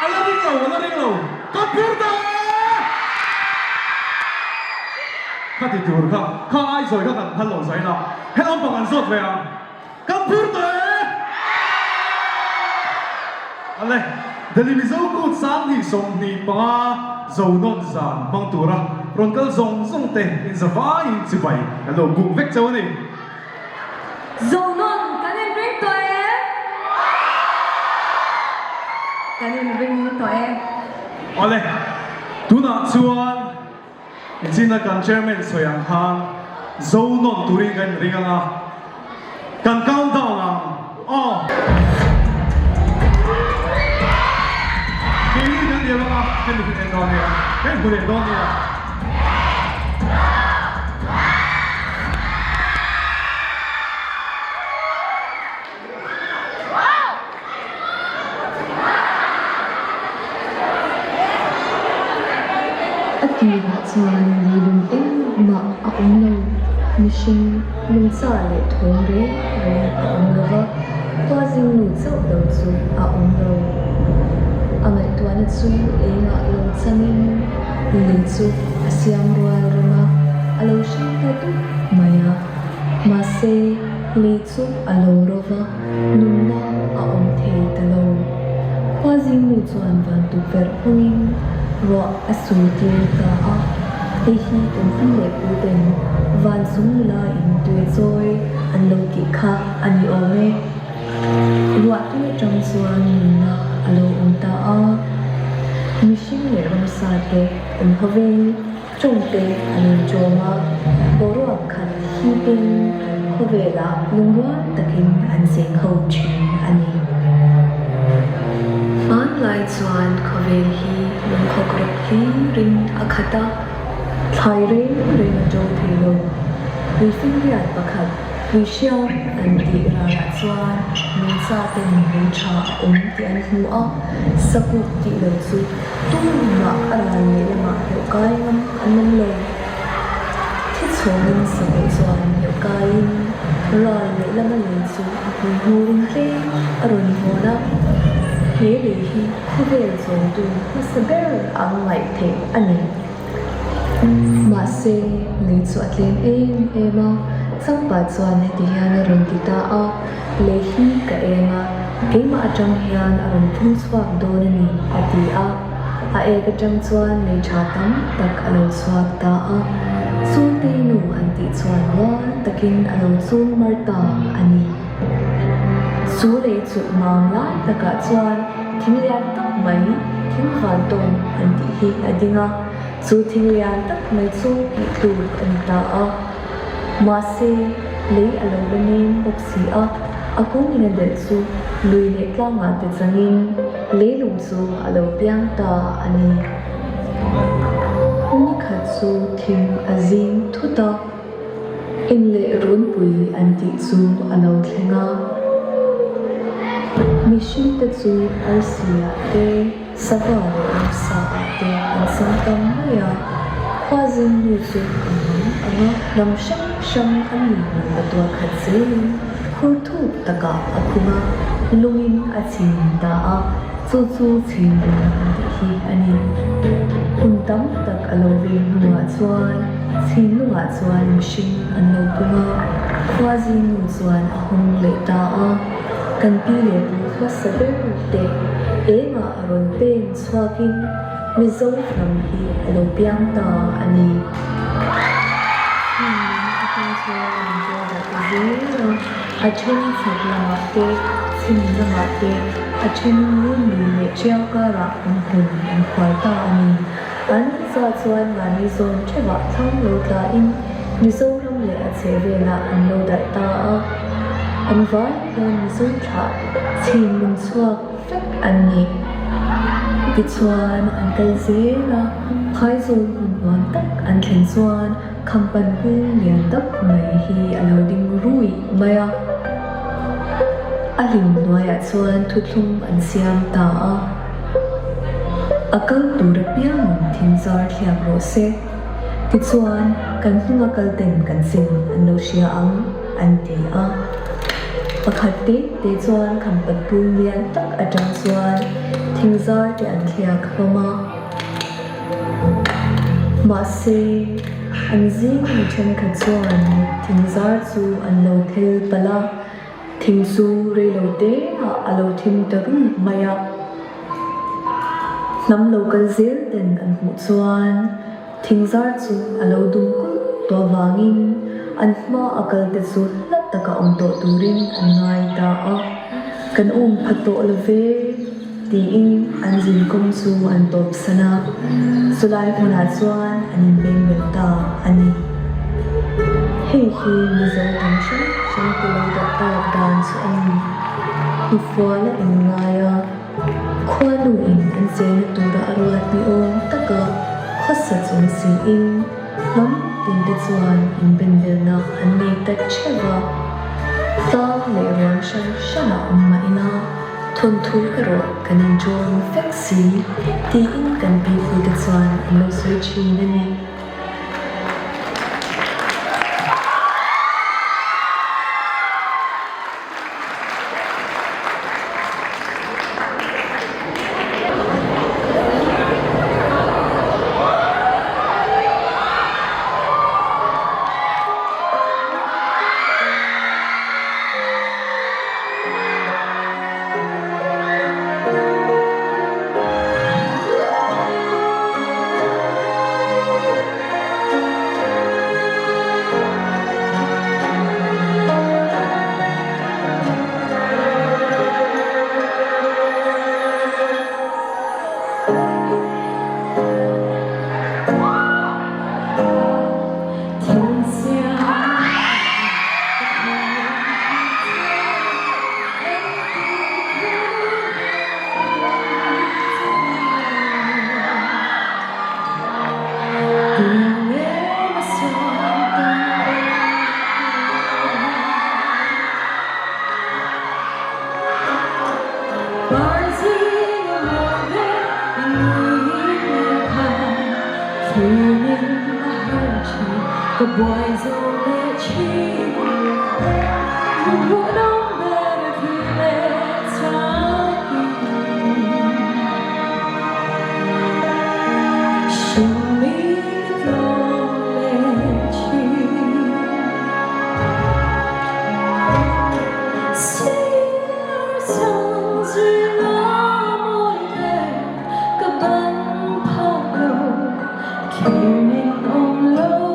ala ring lo computer khát thì tour khá khá ai rồi khá cần hello rồi nào hết ông bằng anh sốt về à computer ale dali Mizo ko sang ni som ni pa zo non zan mang tura ron kal zong te in zawa in chibai hello buk vek chaw ni zo non kanin ring to em kanin ring to em ale tuna chuan inchina kan chairman soyang han zo non turi kan ringanga kan countdown ang oh Kini kan dia bang, kan dia endon dia, kan boleh endon dia. Aki chuan li lung em ma a om lo mishing lung sa le thong re a om lo va kwa jing nu chau do chu a om lo angai tuan chu e nga lo changin li chu asiam rual roma alo shin ta tu maya ma se li chu alo rova nun na a om thei ta lo kwa jing nu chuan van tu per hungin ro asu ti ta a e hi kan fi le pu den van sung la in tui choi an lo ki kha ani o me ro tu chang chuan na alo um ta a mishing le ram sa te um hove chung te ani choma boro khan hi bin hove la lungwa takin an sing ho chin ani an lai chuan khovel hi lung khokrok hi ring akhata thai ring jo thilo ri fing ri at pakhat ri shia an ti ra chuan min sa ten ring tha ti an hu a sapu ti lo chu tu ma ara ni lama yo kai ngam an lo thi chhongin sa ko chuan yo kai ra ni lama ni chu hu ring ke aron ho na he li hi khovel chong tu masaber ang lai the ani ma se li chu atlen ema sang pa chuan he ti hian ron ti ta a le hi ka ema ke ma atang hian aron phung swak don ani ati a e ka tang chuan le tha tam tak alo swak ta a su te nu an ti chuan wa takin alo chu marta ani su le chu mang la taka chuan thing lian tak mai thing khan tong an ti hi adinga chu thing lian tak mai chu ki tu an ta a ma se le alo benin boxi a akung ina del chu lui le tlanga te changin le lung chu alo piang ta ani ni kha chu thing azin thuta in le run pui an ti chu alo thlenga Mission te chu arsia te sava sa te an santam maya khwazin ni chu anga ram sham ani na to khatse khurthu taka akuma lungin achin da a chu chin hi ani untam tak alovi nuwa chuan chin lunga chuan mission an lo punga khwazin nu chuan ahum le ta a kan pi le bu saber te ema aron pen swakin Mizo nam hi alo piang ta ani a chen lama te chin lama te a chen ni le chia ka ra hun an khwai ta ani an za chuan ma ni zon thewa thang lo ta in Mizo ram le a che ve la an lo da ta an vai hian Mizo tha chin mun chuak fek ani ti chuan an kal zela khai zon hun tak an thlen chuan khampan hu lian tak mai hi alo ding rui maya alim noya chuan thuthlum an siam ta a akal tur piang thinzar thiam ro se ti chuan kan hunga kal ten kan sin an lo sia ang an ti a pakhat te chuan khampan pu lian tak atang chuan thính giỏi để ăn thiệt mà sẽ anh riêng chân khát chuan thính giỏi chu anh lâu theo bala thính su rê lâu tế à lâu thính tấn maya nắm lâu cần giết tên anh hụ chuan thính giỏi chu à lâu đúng cú to vangin anh ma akal te chu lat taka om to turin an ngai ta a kan phato love ti in an jin kom chu an top sana sulai huna chuan an beng bel ta ani hi mizo tension shan kulo da ta dan su ani hi fola in ngaya khwanu in an chen tu da arwat ni om taka khosa chung si in lam tin de chuan in ben bel na an nei ta cheva ta le ran shan shana amma ina thon thu ero kan enjoy flexi ti in kan bi fu de chuan lo soi chin ne The boys all let you put on better feelings show me don't let you sing our songs in our morning các bạn phong lưu keening on low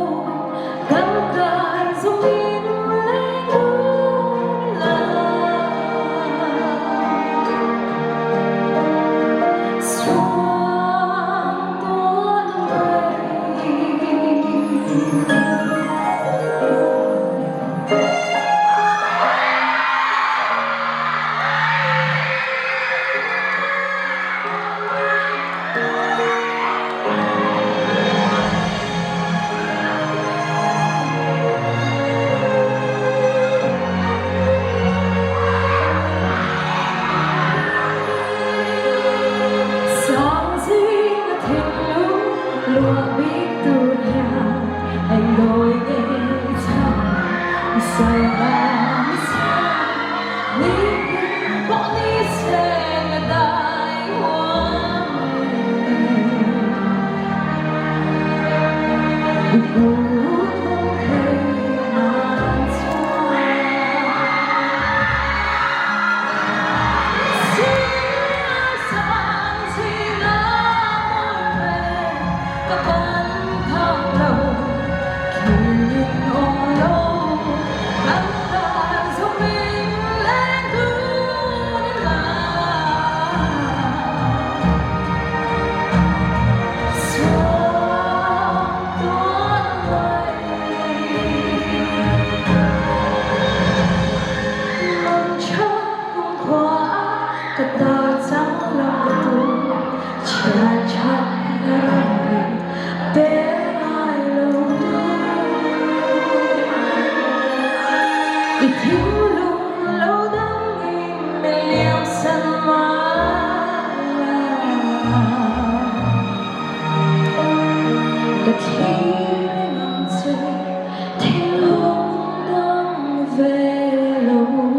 anh ngồi nghe cha say ba đi bỏ đi xe người đại hoa không thể an toàn xin sang chỉ là môi về các bạn thao lâu về lâu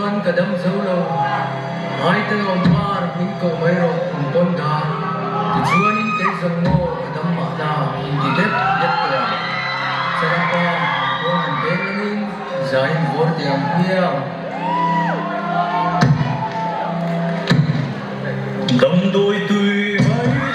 chuan kadam zolo ai te om par min ko mai ro kum ton da ti chuan in ke zong mo kadam ma na in ti det te sara pa won an de nin zain vor de am hiam đầm đôi tươi bay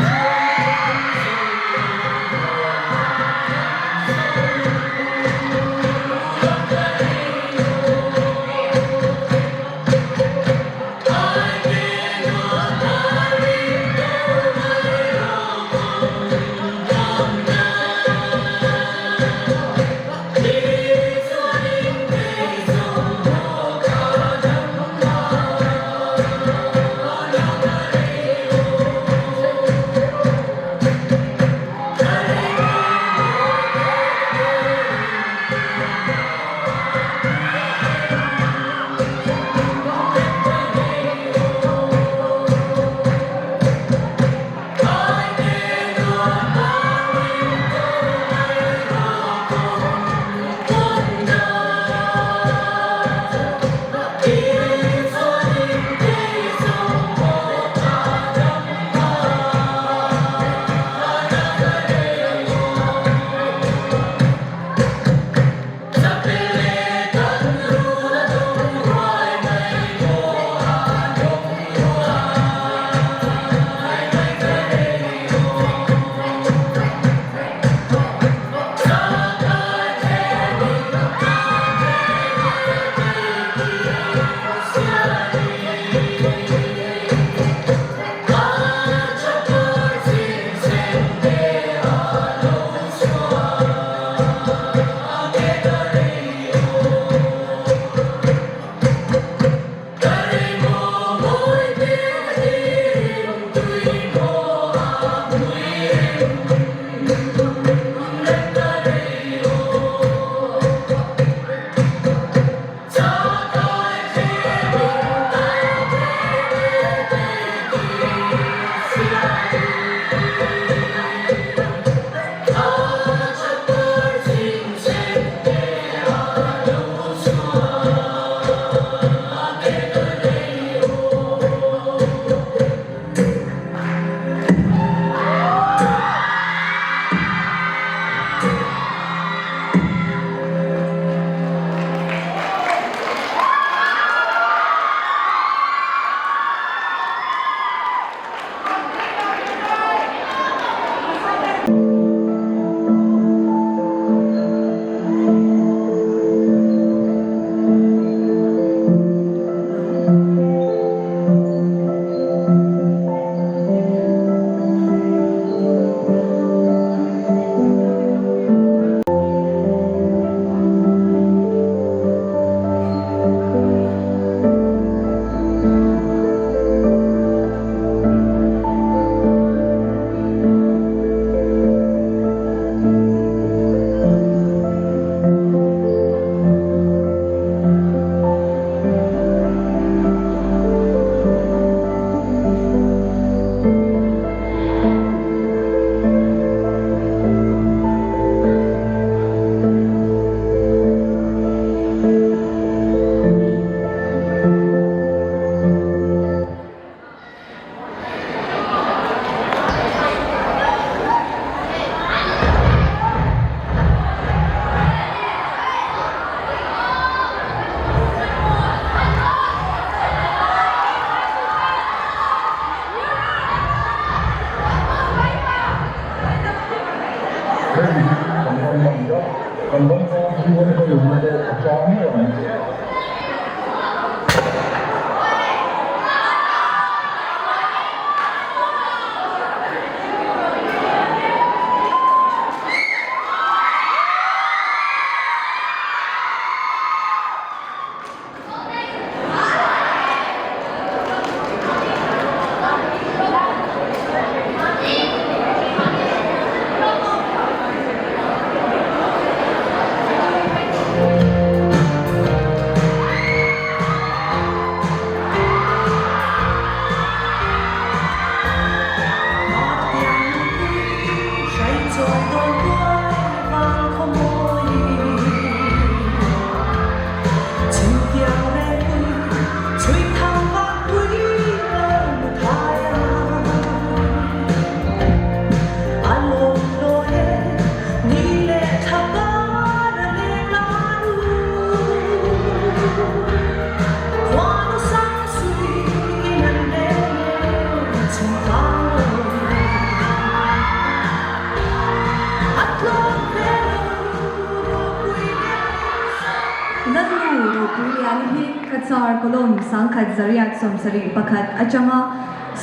kolom sangkat zariat som sari pakat achanga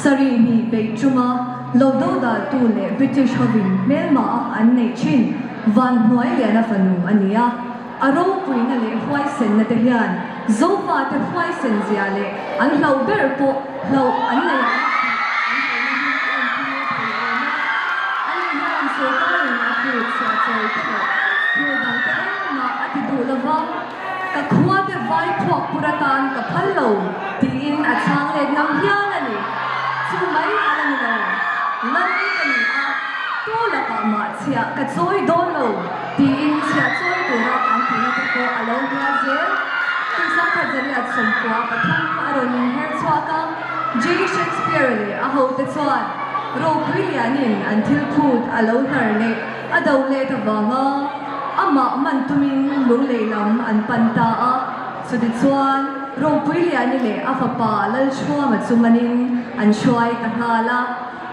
sari ni beichuma lodo da tule British hovin melma anne chin van hnuai liana fanu ania aro puina le hwai sen na te hian zofa te hwai sen zia le an hlau ber po hlau an nei ka khua te vai phok puratan ka phallo tin a chang le nam hian ani chu mai ala ni lo lan ni ka ni a to la ka ma chia ka choi don lo tin chia choi tu ra an ti na ko along dia zel tu sa ka jari at som kwa ka thum aron ni her chwa ka J Shakespeare le a ho te chwa ro krianin until food alone her le adaw le ta banga ama man tumin lung leilam an panta a sudit chuan ro puilia ni le afapa lal shua ma chumanin an shuai ta hala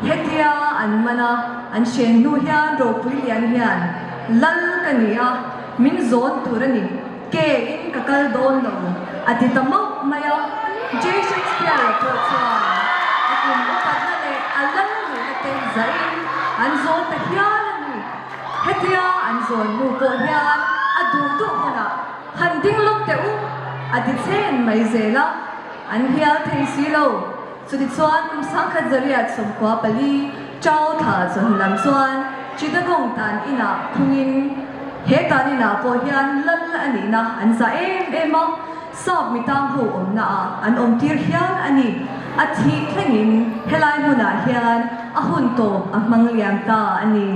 hetia an mana an shen nu hian ro puilia ni hian lal kania min zon turani ke in kakal don lo ati tamok maya J Shakespeare ko chuan akum upat na le alam ni te zain an zon ta hian hetia an zon nu ko hian adu tu hona handing lok te u adi chen mai zela an hial thei silo sudi chuan kum sangkhat zariat som kwa pali chau tha chon lam chuan chidagong tan ina khungin he tan ina po hian lal ani na an za em sab mitang ho om na an om tir hian ani athi thlengin helai huna hian ahun to ahmang liam ta ani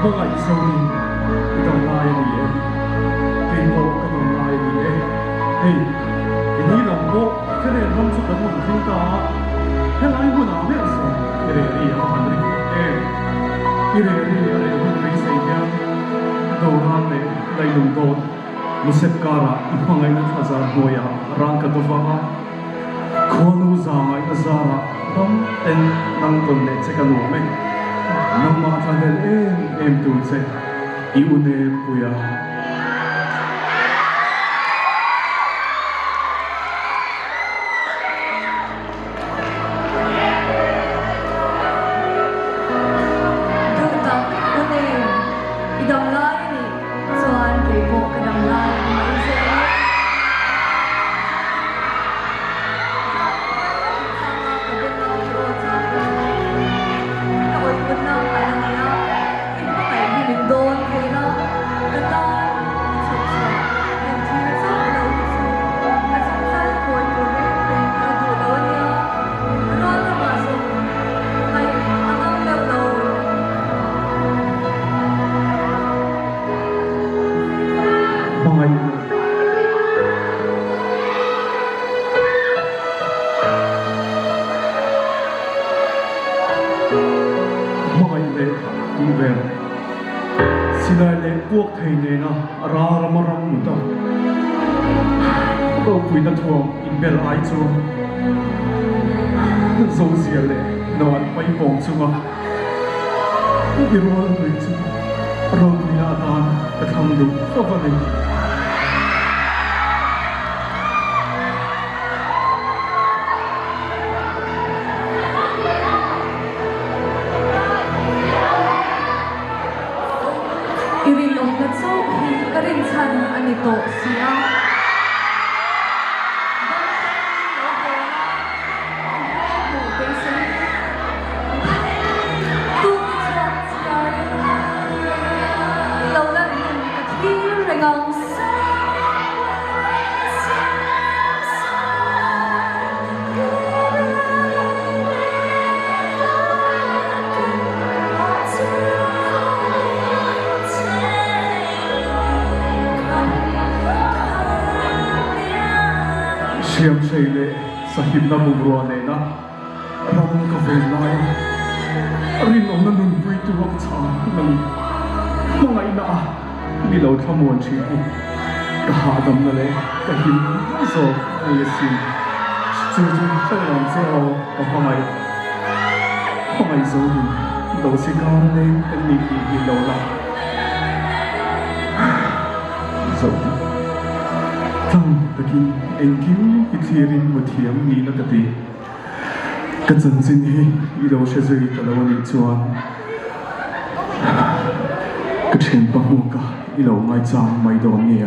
Mga isang itong layo ni Em. Kino ka ng layo ni Em. Hey, hindi lang po. Kaya nang sa kanong kita. Kaya mo na may asa. Ireri ang handring Em. Ireri ang handring sa iya. Dauran ne, laylong doon. Musip kara, ipangay ng hazard moya. Rang katufanga. Kono zamay azara. Dam ten nang tonne sa kalume. Nang matagal em dulce, iunem kuya. Duta, unem. idam lai ni chuan keibo kadam lai mai seพวกไทยเนี่ยนะรามารำมุตาก็คุยนัดทวงอินเบลไอจูโซเชียลเลยนอนไปมองชัวอีรัวเลยจูเราคุยอาดานแต่ทำดูก็ว่าเลยอันนี้โตเสียเชียมเชยเลยสหิบนาบุรัวเลยนะเราก็เวลารินองนั้นนุ่นไปตัวชานั่นมองไงนะมีเราขโมยชีวิตก็หาดำนั่นเลยก็หินไม่โซ่ไอ้สิจู่ๆใช่หลังเสียเอาก็ทำไมโซ่หินเราสิการเลยกันมีกี่หินเราละโซ่ตั้งตะกี้เอ็งคิวอีกทีรินมาเทียมนี่นักตีกันจนสิ้นที่อีเราเชื่อใจตลอดนิจวนก็เช่นปะหัวกะอีเราไม่จางไม่โดนเนี่ย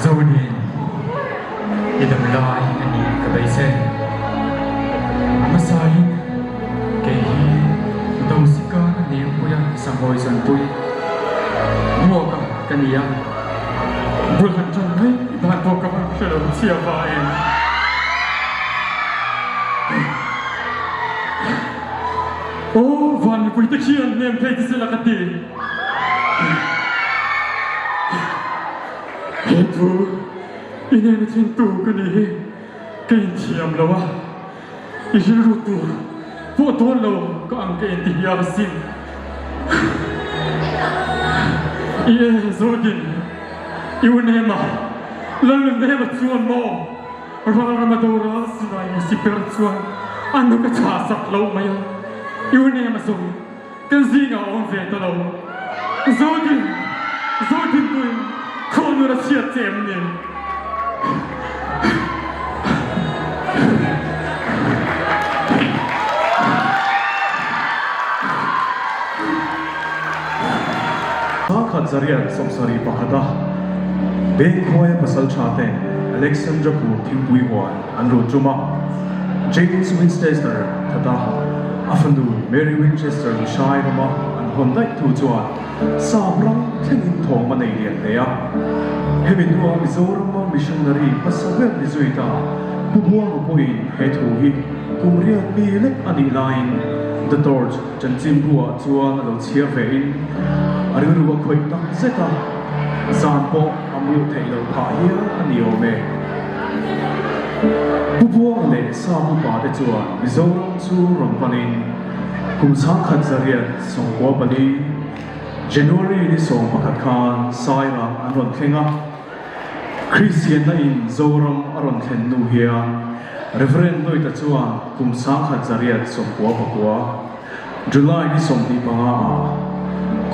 Zonin idam lai ani kabaisen masahin kehi domsika ni puya samoi sanpui muaka kania bulan janai dan boka shalom siapa en oh van puita kian nem peti selakati itu ini ada cintu ke ni kenciam lawa isiru tu foto lo ke angke intiya sim iya zodin iu nema lalu nema tuan mo rara madora sinai siper tuan anu ke casak lo maya iu nema so kan zinga on veta lo zodin tu Kau nak siap jam ni. Sakat zarian somsari pakada. Bekhoy pasal chate. Alexandra ku timpui wan. Andrew Juma. James Winchester tata. Afandu Mary Winchester Shai Rama. An Honda tu juan. Sabrang tengin thong manai liya. Heminua Mizo missionary pasawel ni Zuita. Bubuang poin hetuhi. Kumriat milik ani line. The torch janjim bua juan alo chia vein. Ariruwa khoi tak zeta. Zanpo amu tailo pahia ani ome. Bubuang le sabu pa de juan Mizo chu rompanin. kum sang khat zariat song kwa bali January ni song pakhat khan saira aron khenga Christian na in zoram aron khen nu hiya Reverend noi ta chuan kum sang khat zariat song kwa pakwa July ni song ni panga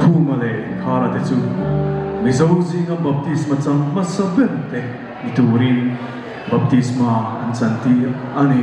khu male khara te chu Mizo zinga baptisma chang masaberte iturin baptisma an santi ani